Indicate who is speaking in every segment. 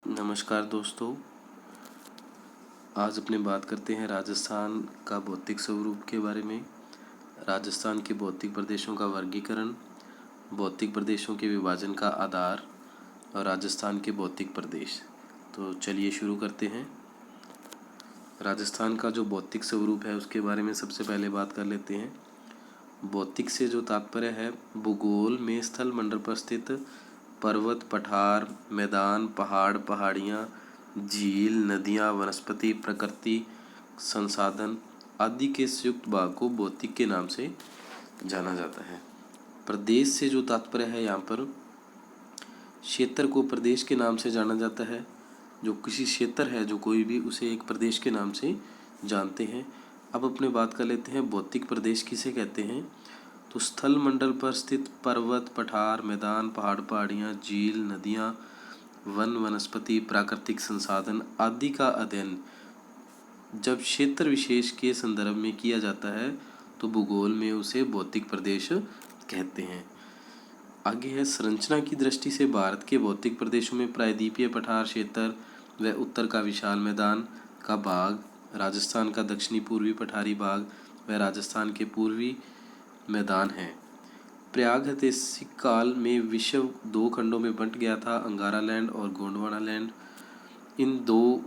Speaker 1: नमस्कार दोस्तों। आज अपने बात करते हैं राजस्थान का भौतिक स्वरूप के बारे में। राजस्थान के भौतिक प्रदेशों का वर्गीकरण, भौतिक प्रदेशों के विभाजन का आधार और राजस्थान के भौतिक प्रदेश। तो चलिए शुरू करते हैं। राजस्थान का जो भौतिक स्वरूप है उसके बारे में सबसे पहले बात कर लेते हैं। भौतिक से जो तात्पर्य है, भूगोल में स्थल मंडल पर स्थित पर्वत, पठार, मैदान, पहाड़, पहाड़ियाँ, झील, नदियाँ, वनस्पति, प्रकृति संसाधन आदि के संयुक्त भाग को भौतिक के नाम से जाना जाता है। प्रदेश से जो तात्पर्य है, यहाँ पर क्षेत्र को प्रदेश के नाम से जाना जाता है। जो किसी क्षेत्र है, जो कोई भी, उसे एक प्रदेश के नाम से जानते हैं। अब अपने बात कर लेते हैं भौतिक प्रदेश किसे कहते हैं। तो स्थल मंडल पर स्थित पर्वत, पठार, मैदान, पहाड़, पहाड़ियाँ, झील, नदियाँ, वन, वनस्पति, प्राकृतिक संसाधन आदि का अध्ययन जब क्षेत्र विशेष के संदर्भ में किया जाता है तो भूगोल में उसे भौतिक प्रदेश कहते हैं। आगे है, संरचना की दृष्टि से भारत के भौतिक प्रदेशों में प्रायद्वीपीय पठार क्षेत्र व उत्तर का विशाल मैदान का भाग, राजस्थान का दक्षिणी पूर्वी पठारी भाग व राजस्थान के पूर्वी मैदान है। प्रागैतिहासिक काल में विश्व दो खंडों में बंट गया था, अंगारा लैंड और गोंडवाना लैंड। इन दो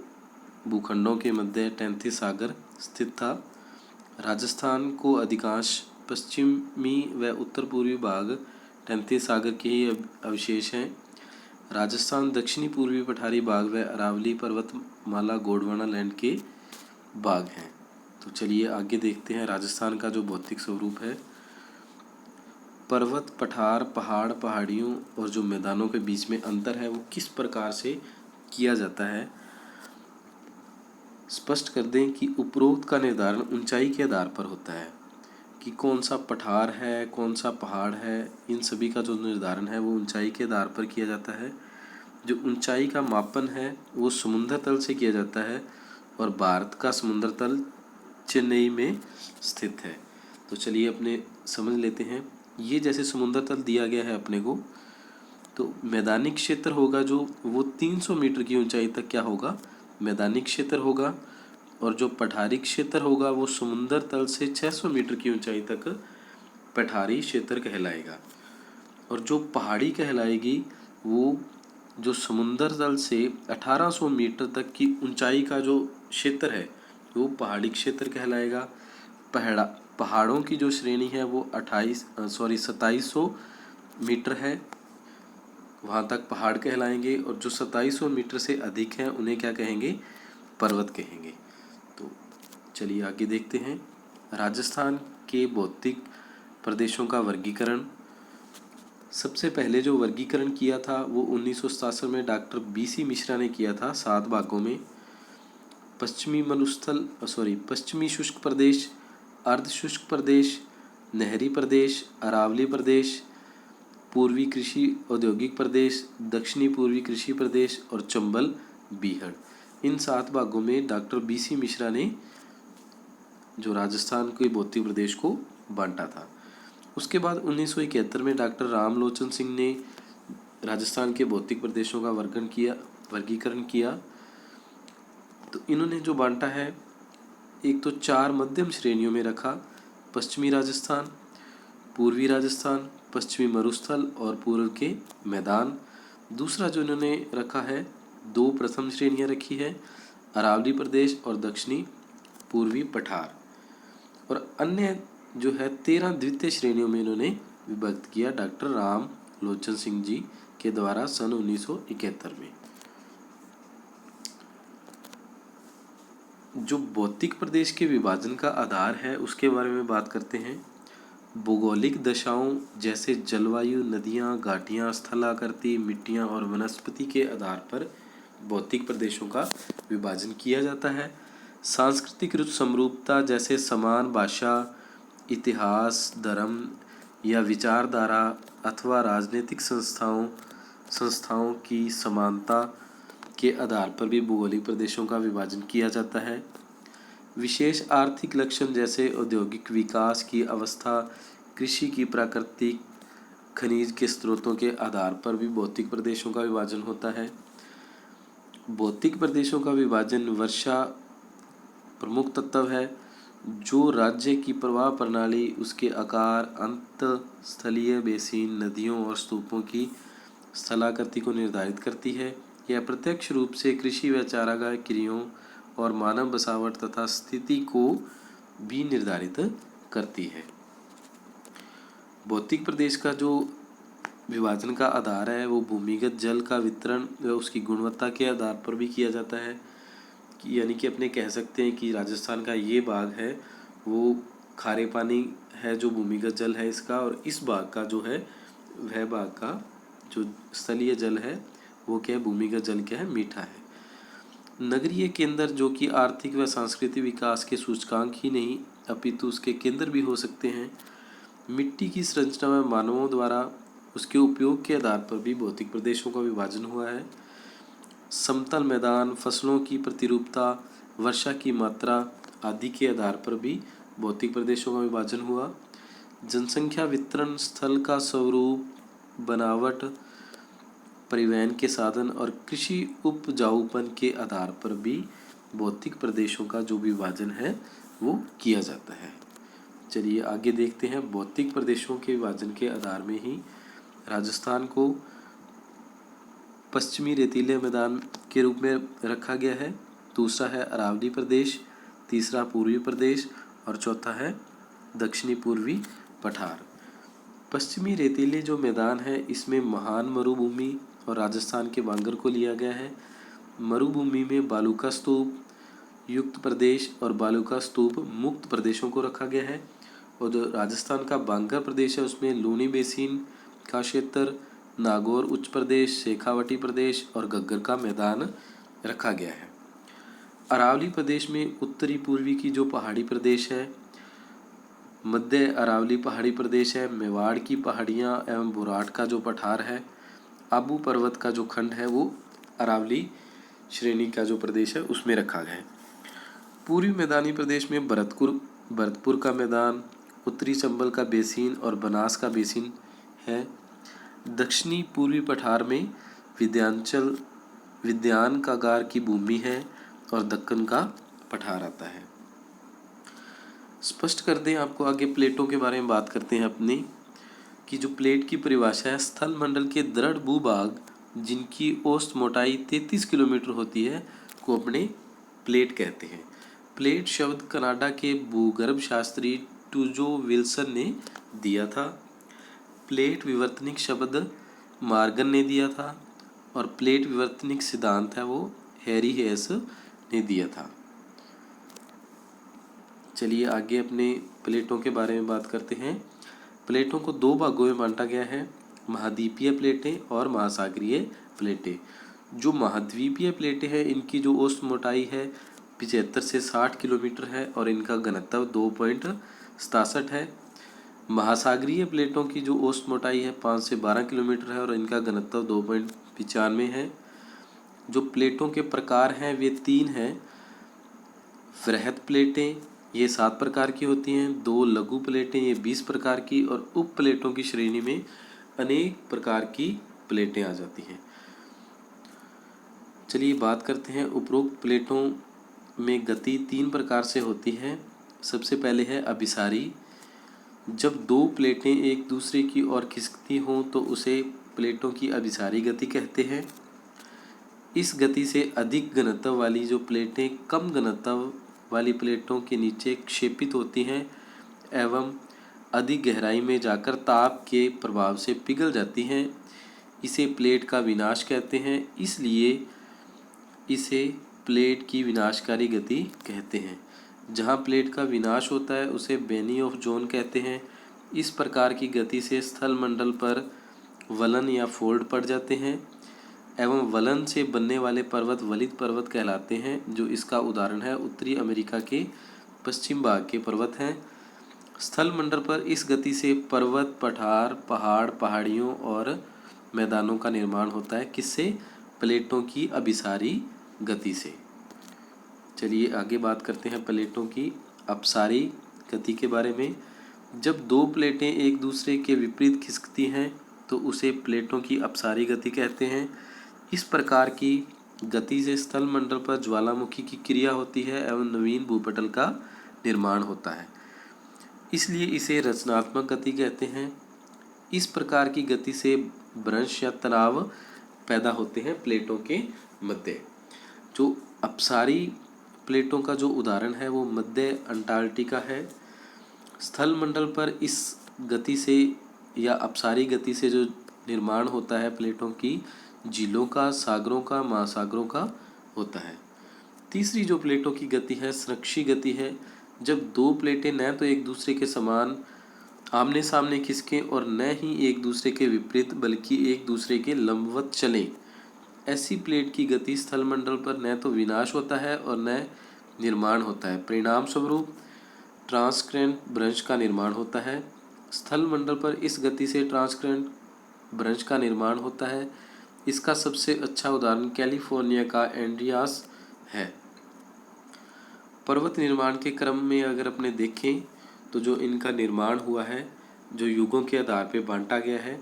Speaker 1: भूखंडों के मध्य टैंथी सागर स्थित था। राजस्थान को अधिकांश पश्चिमी व उत्तर पूर्वी भाग टैंथी सागर के ही अवशेष हैं। राजस्थान दक्षिणी पूर्वी पठारी भाग व अरावली पर्वतमाला गोंडवाना लैंड के भाग हैं। तो चलिए आगे देखते हैं राजस्थान का जो भौतिक स्वरूप है। पर्वत, पठार, पहाड़, पहाड़ियों और जो मैदानों के बीच में अंतर है वो किस प्रकार से किया जाता है। स्पष्ट कर दें कि उपरोक्त का निर्धारण ऊंचाई के आधार पर होता है कि कौन सा पठार है, कौन सा पहाड़ है। इन सभी का जो निर्धारण है वो ऊंचाई के आधार पर किया जाता है। जो ऊंचाई का मापन है वो समुद्र तल से किया जाता है और भारत का समुद्र तल चेन्नई में स्थित है। तो चलिए अपने समझ लेते हैं। ये जैसे समुद्र तल दिया गया है अपने को, तो मैदानी क्षेत्र होगा जो वो 300 मीटर की ऊंचाई तक क्या होगा, मैदानी क्षेत्र होगा। और जो पठारी क्षेत्र होगा वो समुद्र तल से 600 मीटर की ऊंचाई तक पठारी क्षेत्र कहलाएगा। और जो पहाड़ी कहलाएगी वो जो समुद्र तल से 1800 मीटर तक की ऊंचाई का जो क्षेत्र है वो पहाड़ी क्षेत्र कहलाएगा। पहाड़ों की जो श्रेणी है वो 2700 मीटर है, वहाँ तक पहाड़ कहलाएंगे। और जो 2700 मीटर से अधिक हैं उन्हें क्या कहेंगे, पर्वत कहेंगे। तो चलिए आगे देखते हैं राजस्थान के भौतिक प्रदेशों का वर्गीकरण। सबसे पहले जो वर्गीकरण किया था वो 1967 में डॉक्टर BC मिश्रा ने किया था 7 भागों में। पश्चिमी शुष्क प्रदेश, अर्ध शुष्क प्रदेश, नहरी प्रदेश, अरावली प्रदेश, पूर्वी कृषि औद्योगिक प्रदेश, दक्षिणी पूर्वी कृषि प्रदेश और चंबल बीहड़। इन 7 भागों में डॉक्टर BC मिश्रा ने जो राजस्थान के भौतिक प्रदेश को बांटा था। उसके बाद 1971 में डॉक्टर रामलोचन सिंह ने राजस्थान के भौतिक प्रदेशों का वर्गीकरण किया। तो इन्होंने जो बांटा है, एक तो 4 मध्यम श्रेणियों में रखा, पश्चिमी राजस्थान, पूर्वी राजस्थान, पश्चिमी मरुस्थल और पूर्व के मैदान। दूसरा जो इन्होंने रखा है, 2 प्रथम श्रेणियां रखी है, अरावली प्रदेश और दक्षिणी पूर्वी पठार। और अन्य जो है 13 द्वितीय श्रेणियों में इन्होंने विभक्त किया डॉक्टर राम लोचन सिंह जी के द्वारा सन 1971 में। जो भौतिक प्रदेश के विभाजन का आधार है उसके बारे में बात करते हैं। भौगोलिक दशाओं जैसे जलवायु, नदियाँ, घाटियाँ, स्थलाकृति, मिट्टियाँ और वनस्पति के आधार पर भौतिक प्रदेशों का विभाजन किया जाता है। सांस्कृतिक समरूपता जैसे समान भाषा, इतिहास, धर्म या विचारधारा अथवा राजनीतिक संस्थाओं की समानता के आधार पर भी भौगोलिक प्रदेशों का विभाजन किया जाता है। विशेष आर्थिक लक्षण जैसे औद्योगिक विकास की अवस्था, कृषि की प्राकृतिक, खनिज के स्रोतों के आधार पर भी भौतिक प्रदेशों का विभाजन होता है। भौतिक प्रदेशों का विभाजन वर्षा प्रमुख तत्व है जो राज्य की प्रवाह प्रणाली, उसके आकार, अंतःस्थलीय बेसिन, नदियों और स्तूपों की स्थलाकृति को निर्धारित करती है। यह प्रत्यक्ष रूप से कृषि व चारागाह क्रियाओं और मानव बसावट तथा स्थिति को भी निर्धारित करती है। भौतिक प्रदेश का जो विभाजन का आधार है वो भूमिगत जल का वितरण व उसकी गुणवत्ता के आधार पर भी किया जाता है। यानी कि अपने कह सकते हैं कि राजस्थान का ये भाग है वो खारे पानी है जो भूमिगत जल है इसका, और इस भाग का जो है वह भाग का जो स्थलीय जल है वो क्या है, भूमिगत जल क्या है, मीठा है। नगरीय केंद्र जो कि आर्थिक व सांस्कृतिक विकास के सूचकांक ही नहीं अपितु उसके केंद्र भी हो सकते हैं। मिट्टी की संरचना में मानवों द्वारा उसके उपयोग के आधार पर भी भौतिक प्रदेशों का विभाजन हुआ है। समतल मैदान, फसलों की प्रतिरूपता, वर्षा की मात्रा आदि के आधार पर भी भौतिक प्रदेशों का विभाजन हुआ। जनसंख्या वितरण, स्थल का स्वरूप, बनावट, परिवहन के साधन और कृषि उपजाऊपन के आधार पर भी भौतिक प्रदेशों का जो विभाजन है वो किया जाता है। चलिए आगे देखते हैं। भौतिक प्रदेशों के विभाजन के आधार में ही राजस्थान को पश्चिमी रेतीले मैदान के रूप में रखा गया है, दूसरा है अरावली प्रदेश, तीसरा पूर्वी प्रदेश और चौथा है दक्षिणी पूर्वी पठार। पश्चिमी रेतीले जो मैदान है इसमें महान मरुभूमि और राजस्थान के बांगर को लिया गया है। मरुभूमि में बालू का स्तूप युक्त प्रदेश और बालू का स्तूप मुक्त प्रदेशों को रखा गया है, और जो राजस्थान का बांगर प्रदेश है उसमें लूनी बेसिन का क्षेत्र, नागौर उच्च प्रदेश, शेखावटी प्रदेश और घग्गर का मैदान रखा गया है। अरावली प्रदेश में उत्तरी पूर्वी की जो पहाड़ी प्रदेश है, मध्य अरावली पहाड़ी प्रदेश है, मेवाड़ की पहाड़ियाँ एवं बुराट का जो पठार है, आबू पर्वत का जो खंड है वो अरावली श्रेणी का जो प्रदेश है उसमें रखा गया है। पूर्वी मैदानी प्रदेश में भरतपुर का मैदान, उत्तरी चंबल का बेसिन और बनास का बेसिन है। दक्षिणी पूर्वी पठार में विद्यान का गार की भूमि है और दक्कन का पठार आता है। स्पष्ट कर दें आपको, आगे प्लेटों के बारे में बात करते हैं अपनी, कि जो प्लेट की परिभाषा है, स्थल मंडल के दृढ़ भूभाग जिनकी औसत मोटाई 33 किलोमीटर होती है को अपने प्लेट कहते हैं। प्लेट शब्द कनाडा के भूगर्भ शास्त्री टूजो विल्सन ने दिया था। प्लेट विवर्तनिक शब्द मार्गन ने दिया था, और प्लेट विवर्तनिक सिद्धांत है वो हैरी हेस ने दिया था। चलिए आगे अपने प्लेटों के बारे में बात करते हैं। प्लेटों को दो भागों में बांटा गया है, महाद्वीपीय प्लेटें और महासागरीय प्लेटें। जो महाद्वीपीय प्लेटें हैं इनकी जो औसत मोटाई है 75 से 60 किलोमीटर है और इनका घनत्व 2.67 है। महासागरीय प्लेटों की जो औसत मोटाई है 5 से 12 किलोमीटर है और इनका घनत्व 2.95 है। जो प्लेटों के प्रकार हैं वे 3 हैं। वृहद प्लेटें ये 7 प्रकार की होती हैं, 2 लघु प्लेटें ये 20 प्रकार की, और उप प्लेटों की श्रेणी में अनेक प्रकार की प्लेटें आ जाती हैं। चलिए बात करते हैं। उपरोक्त प्लेटों में गति 3 प्रकार से होती है। सबसे पहले है अभिसारी। जब 2 प्लेटें एक दूसरे की ओर खिसकती हों तो उसे प्लेटों की अभिसारी गति कहते हैं। इस गति से अधिक घनत्व वाली जो प्लेटें कम घनत्व वाली प्लेटों के नीचे क्षेपित होती हैं एवं अधिक गहराई में जाकर ताप के प्रभाव से पिघल जाती हैं। इसे प्लेट का विनाश कहते हैं, इसलिए इसे प्लेट की विनाशकारी गति कहते हैं। जहाँ प्लेट का विनाश होता है उसे बेनी ऑफ जोन कहते हैं। इस प्रकार की गति से स्थल मंडल पर वलन या फोल्ड पड़ जाते हैं एवं वलन से बनने वाले पर्वत वलित पर्वत कहलाते हैं। जो इसका उदाहरण है उत्तरी अमेरिका के पश्चिम भाग के पर्वत हैं। स्थल मंडल पर इस गति से पर्वत, पठार, पहाड़, पहाड़ियों और मैदानों का निर्माण होता है। किससे? प्लेटों की अभिसारी गति से। चलिए आगे बात करते हैं प्लेटों की अपसारी गति के बारे में। जब 2 प्लेटें एक दूसरे के विपरीत खिसकती हैं तो उसे प्लेटों की अपसारी गति कहते हैं। इस प्रकार की गति से स्थल मंडल पर ज्वालामुखी की क्रिया होती है एवं नवीन भूपटल का निर्माण होता है, इसलिए इसे रचनात्मक गति कहते हैं। इस प्रकार की गति से भ्रंश या तनाव पैदा होते हैं प्लेटों के मध्य। जो अपसारी प्लेटों का जो उदाहरण है वो मध्य अंटार्कटिका है। स्थल मंडल पर इस गति से या अपसारी गति से जो निर्माण होता है प्लेटों की, झीलों का, सागरों का, महासागरों का होता है। तीसरी जो प्लेटों की गति है संरक्षी गति है। जब दो प्लेटें न तो एक दूसरे के समान आमने सामने खिसकें और न ही एक दूसरे के विपरीत बल्कि एक दूसरे के लंबवत चलें, ऐसी प्लेट की गति स्थल मंडल पर न तो विनाश होता है और न निर्माण होता है। परिणाम स्वरूप ट्रांसकरेंट भ्रंश का निर्माण होता है। स्थल मंडल पर इस गति से ट्रांसकरेंट भ्रंश का निर्माण होता है। इसका सबसे अच्छा उदाहरण कैलिफोर्निया का एंड्रियास है। पर्वत निर्माण के क्रम में अगर अपने देखें तो जो इनका निर्माण हुआ है, जो युगों के आधार पर बांटा गया है,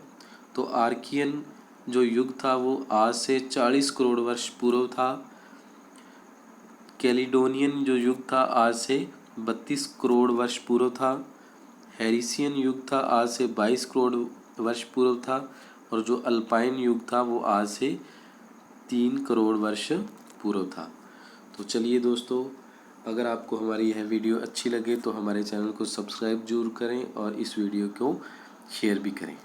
Speaker 1: तो आर्कियन जो युग था वो आज से 40 करोड़ वर्ष पूर्व था। कैलिडोनियन जो युग था आज से 32 करोड़ वर्ष पूर्व था। हैरिसियन युग था आज से 22 करोड़ वर्ष पूर्व था। और जो अल्पाइन युग था वो आज से 3 करोड़ वर्ष पूर्व था। तो चलिए दोस्तों, अगर आपको हमारी यह वीडियो अच्छी लगे तो हमारे चैनल को सब्सक्राइब जरूर करें और इस वीडियो को शेयर भी करें।